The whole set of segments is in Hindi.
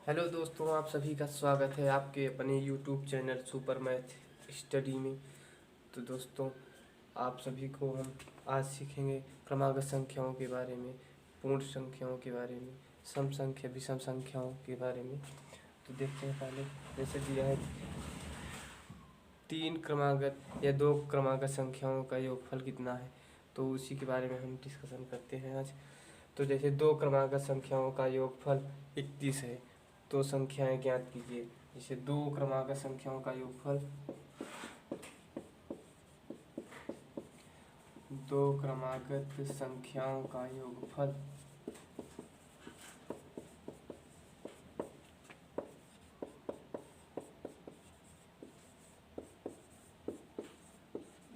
हेलो दोस्तों, आप सभी का स्वागत है आपके अपने YouTube channel super math study में। तो दोस्तों, आप सभी को हम आज सीखेंगे क्रमागत संख्याओं के बारे में, पूर्ण संख्याओं के बारे में, सम संख्या विषम संख्याओं के बारे में। तो देखते हैं, पहले जैसे दिया है 3 क्रमागत या 2 क्रमागत संख्याओं का योगफल कितना है, तो उसी के बारे में हम डिस्कशन करते हैं आज। तो जैसे 2 क्रमागत संख्याओं का योगफल 31 है, तो संख्याएं ज्ञात कीजिए। जैसे 2 क्रमागत संख्याओं का योगफल 2 क्रमागत संख्याओं का योगफल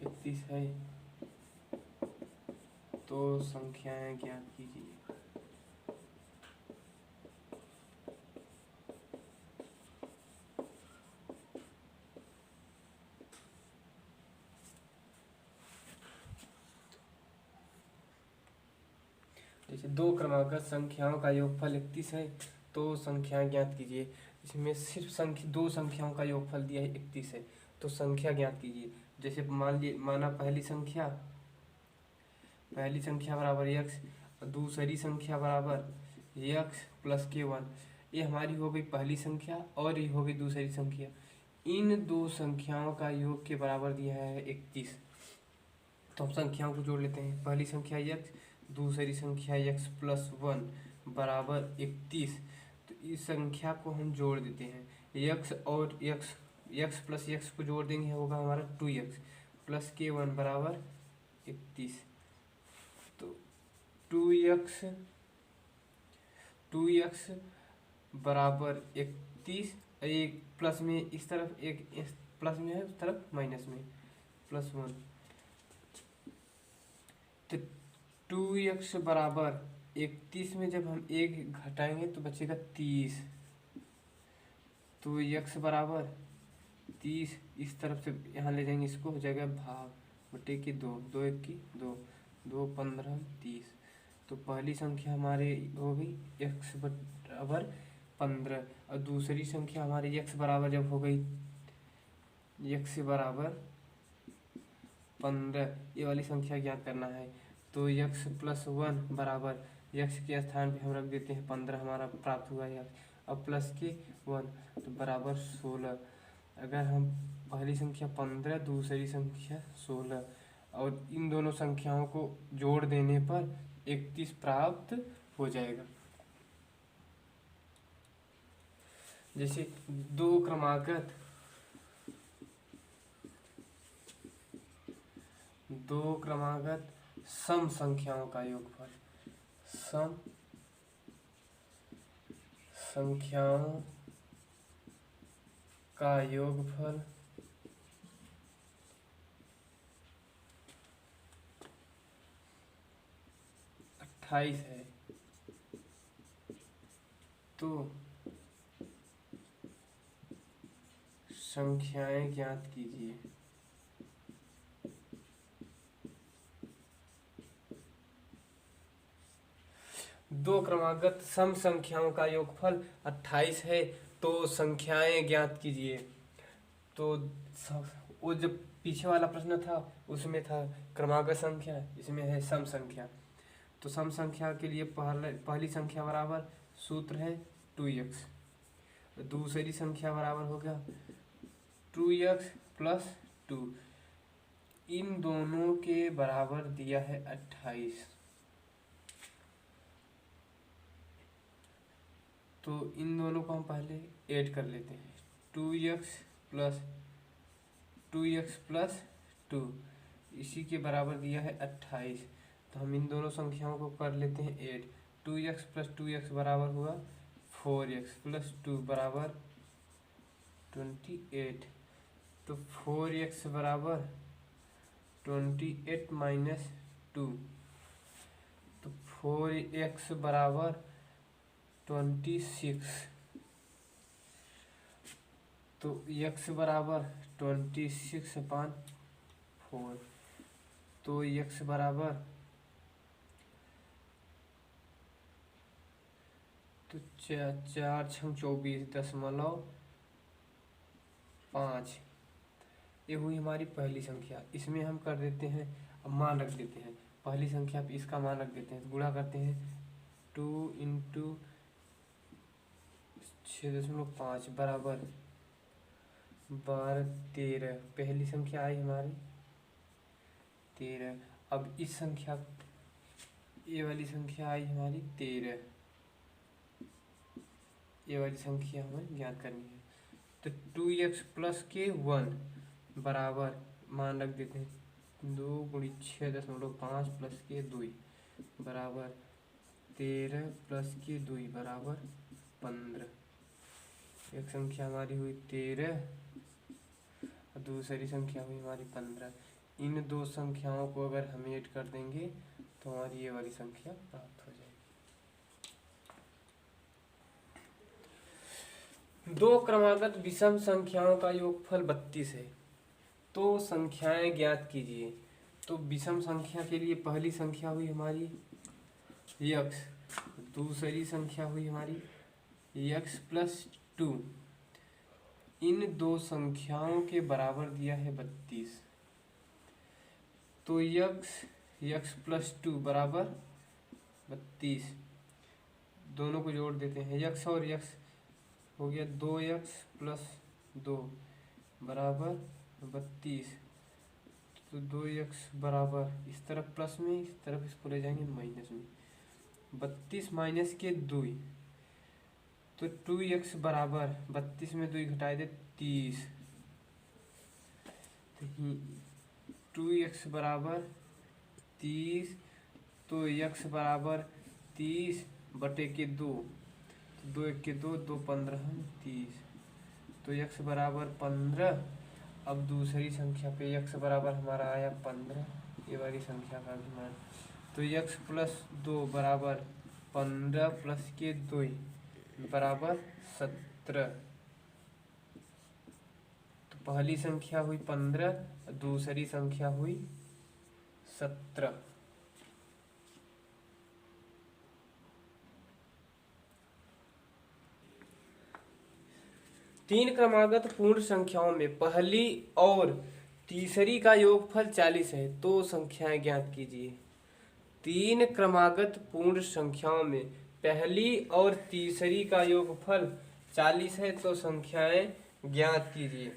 31 है, तो संख्याएं ज्ञात कीजिए। जैसे 2 क्रमागत संख्याओं का योगफल 31 है, तो संख्याएं ज्ञात कीजिए। इसमें सिर्फ दो संख्याओं का योगफल दिया है 31 है, तो संख्या ज्ञात कीजिए। जैसे माना पहली संख्या बराबर x, दूसरी संख्या बराबर x प्लस k1। ये हमारी हो गई पहली संख्या और ये हो गई दूसरी संख्या। इन दो संख्याओं का योग के बराबर दिया है 31। तो हम संख्याओं को जोड़ लेते हैं। पहली संख्या x, दूसरी संख्या x प्लस 1 बराबर 31। तो इस संख्या को हम जोड़ देते हैं। x और x प्लस x को जोड़ देंगे, होगा हमारा 2x प्लस k1 बराबर 31। तो 2x बराबर 31। एक प्लस में इस तरफ, एक इस प्लस में है, उस तरफ माइनस में प्लस 1। तो 2x बराबर 31 में जब हम एक घटाएंगे तो बचेगा 30। तो x बराबर 30, इस तरफ से यहाँ ले जाएंगे, इसको हो जाएगा भाग बटे के 2, 2 एक की 2, 2 15 30। तो पहली संख्या हमारे हो गई x बराबर 15, और दूसरी संख्या हमारी x बराबर जब हो गई x बराबर 15, ये वाली संख्या ज्ञात करना है। तो x प्लस 1 बराबर x के स्थान पे हम रख देते हैं 15, हमारा प्राप्त हुआ है। अब प्लस के 1 तो बराबर 16। अगर हम पहली संख्या 15, दूसरी संख्या 16, और इन दोनों संख्याओं को जोड़ देने पर 31 प्राप्त हो जाएगा। जैसे दो क्रमागत सम संख्याओं का योगफल, सम संख्याओं का योगफल 28 है, तो संख्याएं ज्ञात कीजिए। दो क्रमागत सम संख्याओं का योगफल 28 है, तो संख्याएं ज्ञात कीजिए। तो वो जब पीछे वाला प्रश्न था उसमें था क्रमागत संख्या, इसमें है सम संख्या। तो सम संख्या के लिए पहली संख्या बराबर सूत्र है 2x, दूसरी संख्या बराबर हो गया 2x प्लस 2। इन दोनों के बराबर दिया है 28। तो इन दोनों को हम पहले ऐड कर लेते हैं। 2x प्लस 2 इसी के बराबर दिया है 28। तो हम इन दोनों संख्याओं को कर लेते हैं ऐड। 2x प्लस 2x बराबर हुआ 4x प्लस 2 बराबर 28। तो 4x बराबर 28 माइनस 2, तो 4x बराबर 26। तो x बराबर 26/4। तो x बराबर तो 4×24.5 ये हुई हमारी पहली संख्या। इसमें हम कर देते हैं, अब मान रख देते हैं पहली संख्या पे, इसका मान रख देते हैं, गुणा करते हैं 2×6.5 बराबर 12 13। पहली संख्या आई हमारी 13। अब इस संख्या, ये वाली संख्या आई हमारी 13, ये वाली संख्या हमें ज्ञात करनी है। तो 2x प्लस के 1 बराबर मान रख देते हैं 2×6.5 प्लस के 2 बराबर 13 प्लस के 2 बराबर 15। एक संख्या हमारी हुई 13 और दूसरी संख्या हुई हमारी 15। इन दो संख्याओं को अगर हम ऐड कर देंगे तो हमारी ये वाली संख्या प्राप्त हो जाएगी। दो क्रमागत विषम संख्याओं का योगफल 32 है, तो संख्याएं ज्ञात कीजिए। तो विषम संख्या के लिए पहली संख्या हुई हमारी x, दूसरी संख्या हुई हमारी x+2। इन दो संख्याओं के बराबर दिया है 32, तो x+2 बराबर 32। दोनों को जोड़ देते हैं, x और x हो गया 2x+2 बराबर 32। तो 2x बराबर इस तरफ प्लस में, इस तरफ इसको ले जाएंगे माइनस में, 32 माइनस के 2, तो 2x बराबर 32 में 2 घटाए दे 30। तो 2x बराबर 30, तो x बराबर 30 बटे के 2, तो 2 1 के 2, 2 15 30, तो x बराबर 15। अब दूसरी संख्या पे x बराबर हमारा आया 15, ये वाली संख्या का भी मान। तो x+2 बराबर 15 प्लस के 2 बराबर 17। तो पहली संख्या हुई 15, दूसरी संख्या हुई 17। तीन क्रमागत पूर्ण संख्याओं में पहली और तीसरी का योगफल 40 है, तो संख्याएं ज्ञात कीजिए। तीन क्रमागत पूर्ण संख्याओं में पहली और तीसरी का योगफल 40 है, तो संख्याएं ज्ञात कीजिए।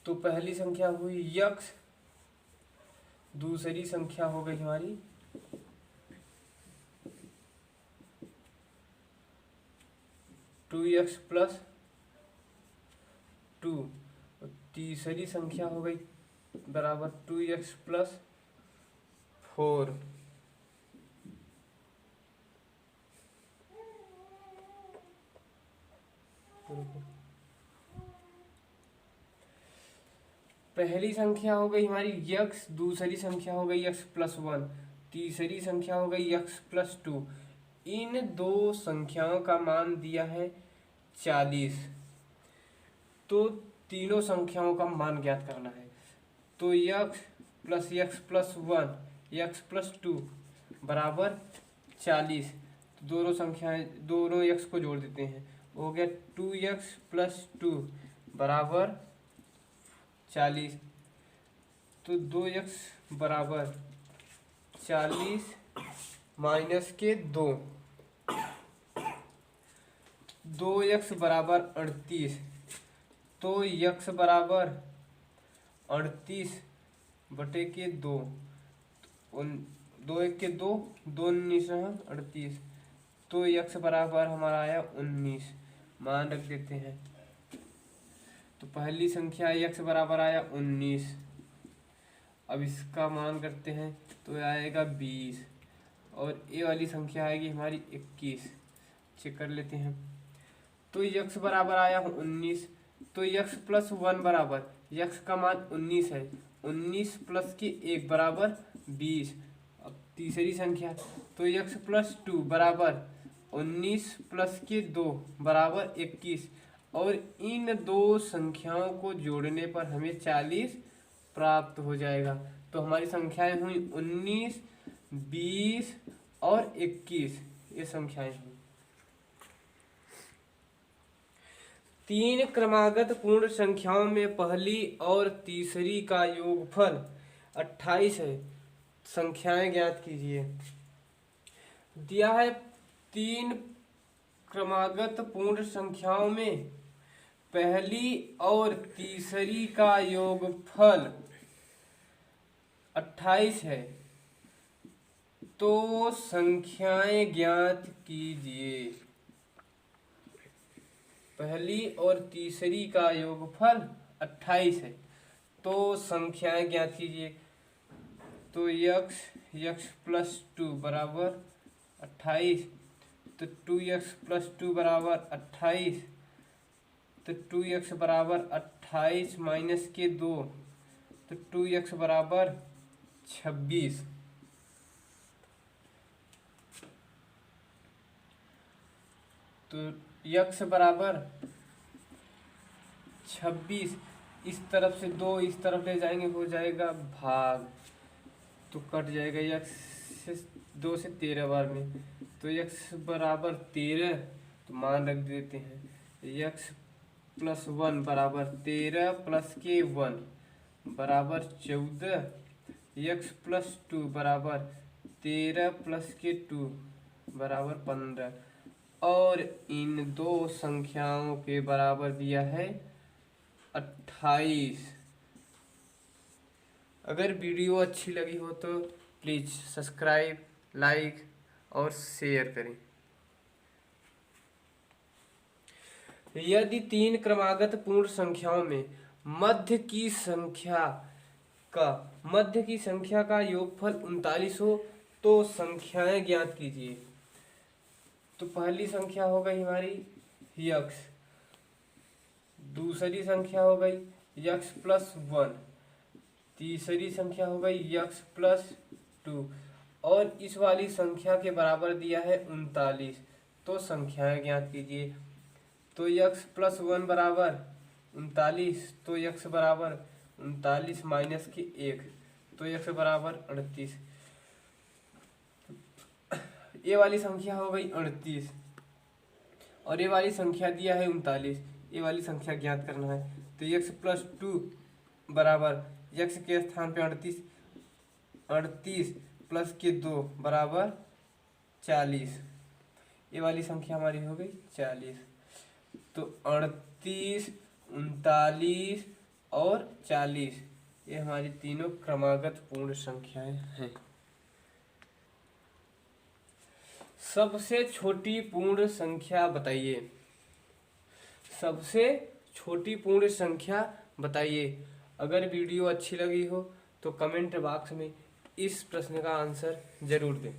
तो पहली संख्या हुई x, दूसरी संख्या हो गई हमारी टू एक्स प्लस 2, तीसरी संख्या हो गई बराबर 2x+4। पहली संख्या हो गई हमारी x, दूसरी संख्या हो गई x+1, तीसरी संख्या हो गई x+2। इन दो संख्याओं का मान दिया है 40, तो तीनों संख्याओं का मान ज्ञात करना है। तो x+x+1 x+2 बराबर 40। तो दोनों संख्याएं, दोनों x को जोड़ देते हैं, हो गया 2x+2 बराबर 40। तो 2x बराबर 40 माइनस के 2, 2x बराबर 38। तो x बराबर 38 बटे के 2, 2 1 के 2, 2 19 38। तो x बराबर हमारा आया 19, मान रख देते हैं। तो पहली संख्या x बराबर आया 19, अब इसका मान करते हैं तो आएगा 20, और ये वाली संख्या आएगी हमारी 21। चेक कर लेते हैं। तो x बराबर आया 19, तो x+1 बराबर, x का मान 19 है, 19 प्लस के 1 बराबर 20। अब तीसरी संख्या, तो x+2 बराबर 19 प्लस के 2 बराबर 21, और इन दो संख्याओं को जोड़ने पर हमें 40 प्राप्त हो जाएगा। तो हमारी संख्याएं हुई 19, 20 और 21, ये संख्याएं हुई। तीन क्रमागत पूर्ण संख्याओं में पहली और तीसरी का योगफल 28 है। संख्याएं ज्ञात कीजिए। दिया है तीन क्रमागत पूर्ण संख्याओं में पहली और तीसरी का योगफल 28 है, तो संख्याएं ज्ञात कीजिए। पहली और तीसरी का योगफल 28 है, तो संख्याएं ज्ञात कीजिए। तो x प्लस 2 बराबर 28, तो 2x प्लस 2 बराबर 28, तो 2x बराबर 28 माइनस के 2, तो 2x बराबर 26। तो x बराबर 26, इस तरफ से 2 इस तरफ ले जाएंगे, हो जाएगा भाग, तो कट जाएगा x से 2 से 13 बार में, तो x बराबर 13, तो मान रख देते हैं। x प्लस 1 बराबर 13 प्लस के 1 बराबर 14, x प्लस 2 बराबर 13 प्लस के 2 बराबर 15, और इन दो संख्याओं के बराबर दिया है 28। अगर वीडियो अच्छी लगी हो तो प्लीज़ सब्सक्राइब, लाइक और शेयर करें। यदि तीन क्रमागत पूर्ण संख्याओं में मध्य की संख्या का योगफल 39 हो, तो संख्याएं ज्ञात कीजिए। तो पहली संख्या हो गई हमारी x, दूसरी संख्या हो गई x प्लस 1, तीसरी संख्या हो गई x प्लस 2, और इस वाली संख्या के बराबर दिया है 39, तो संख्याएं ज्ञात कीजिए। तो x प्लस 1 बराबर 39, तो x बराबर 39 माइनस के 1, तो x बराबर 38। ये वाली संख्या हो गई 38, और ये वाली संख्या दिया है 39, ये वाली संख्या ज्ञात करना है। तो x प्लस 2 बराबर x के स्थान पे 38 प्लस के 2 बराबर 40, ये वाली संख्या हमारी हो गई 40। तो 38, 39 और 40, ये हमारी तीनों क्रमागत पूर्ण संख्याएं हैं। सबसे छोटी पूर्ण संख्या बताइए। सबसे छोटी पूर्ण संख्या बताइए। अगर वीडियो अच्छी लगी हो तो कमेंट बॉक्स में इस प्रश्न का आंसर जरूर दें।